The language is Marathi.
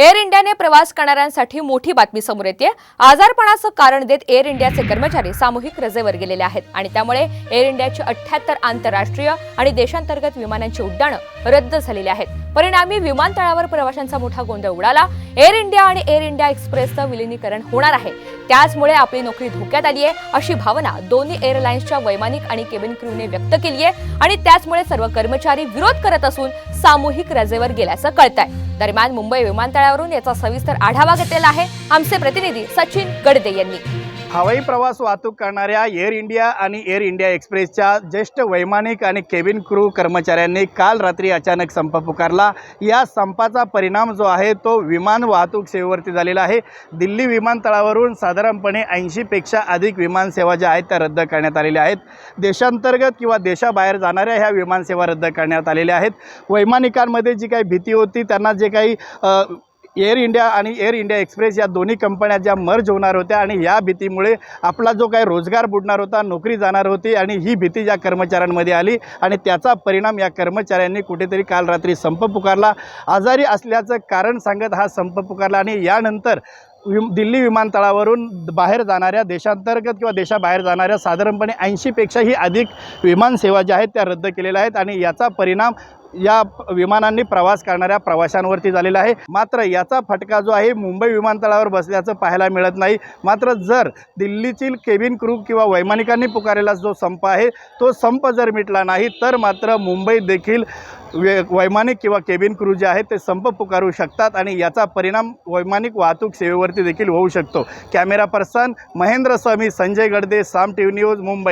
एअर इंडियाने प्रवास करणाऱ्यांसाठी मोठी बातमी समोर येते। आजारपणाचं कारण देत एअर इंडियाचे कर्मचारी सामूहिक रजेवर गेलेले आहेत आणि त्यामुळे एअर इंडियाची 78 आंतरराष्ट्रीय आणि देशांतर्गत विमानांची उड्डाणं रद्द झालेली आहेत। परिणामी विमानतळावर प्रवाशांचा मोठा गोंधळ उडाला। एअर इंडिया आणि एअर इंडिया एक्सप्रेसचं विलीनीकरण होणार आहे, त्याचमुळे आपली नोकरी धोक्यात आली आहे अशी भावना दोन्ही एअरलाइन्सच्या वैमानिक आणि केबिन क्रूने व्यक्त केली आहे आणि त्याचमुळे सर्व कर्मचारी विरोध करत असून सामूहिक रजेवर गेल्याचं कळतंय। दरम्यान मुंबई विमानतळावरून याचा सविस्तर आढावा घेतलेला आहे आमचे प्रतिनिधी सचिन गडदे यांनी। हवाई प्रवास वाहतूक करणाऱ्या एअर इंडिया आणि एअर इंडिया एक्सप्रेसच्या ज्येष्ठ वैमानिक आणि केबिन क्रू कर्मचाऱ्यांनी काल रात्री अचानक संप पुकारला। या संपाचा परिणाम जो आहे तो विमान वाहतूक सेवेवरती झालेला आहे। दिल्ली विमानतळावरून साधारणपणे 80 पेक्षा अधिक विमानसेवा ज्या आहेत त्या रद्द करण्यात आलेल्या आहेत। देशांतर्गत किंवा देशाबाहेर जाणाऱ्या ह्या विमानसेवा रद्द करण्यात आलेल्या आहेत। वैमानिकांमध्ये जी काही भीती होती, त्यांना जे काही एअर इंडिया आणि एअर इंडिया एक्सप्रेस या दोन्ही कंपन्या ज्या मर्ज होणार होत्या आणि या भीतीमुळे आपला जो काही रोजगार बुडणार होता, नोकरी जाणार होती आणि ही भीती ज्या कर्मचाऱ्यांमध्ये आली आणि त्याचा परिणाम या कर्मचाऱ्यांनी कुठेतरी काल रात्री संप पुकारला। आजारी असल्याचं कारण सांगत हा संप पुकारला आणि यानंतर दिल्ली विमानतळावरून बाहेर जाणाऱ्या देशांतर्गत किंवा देशाबाहेर जाणाऱ्या साधारणपणे 80 पेक्षाही अधिक विमानसेवा ज्या आहेत त्या रद्द केलेल्या आहेत आणि याचा परिणाम या विमानांनी प्रवास करणाऱ्या प्रवाशांवरती झालेला आहे। मात्र याचा फटका जो आहे मुंबई विमानतळावर बसल्याचं पाहायला मिळत नाही। मात्र जर दिल्लीतील केबिन क्रू किंवा वैमानिकांनी पुकारलेला जो संप आहे तो संप जर मिटला नाही तर मात्र मुंबईत देखील वैमानिक किंवा केबिन क्रू जे आहेत ते संप पुकारू शकतात आणि याचा परिणाम वैमानिक वाहतूक सेवेवरती देखील होऊ शकतो। कॅमेरा पर्सन महेंद्र स्वामी, संजय गडदे, साम टीव्ही न्यूज, मुंबई।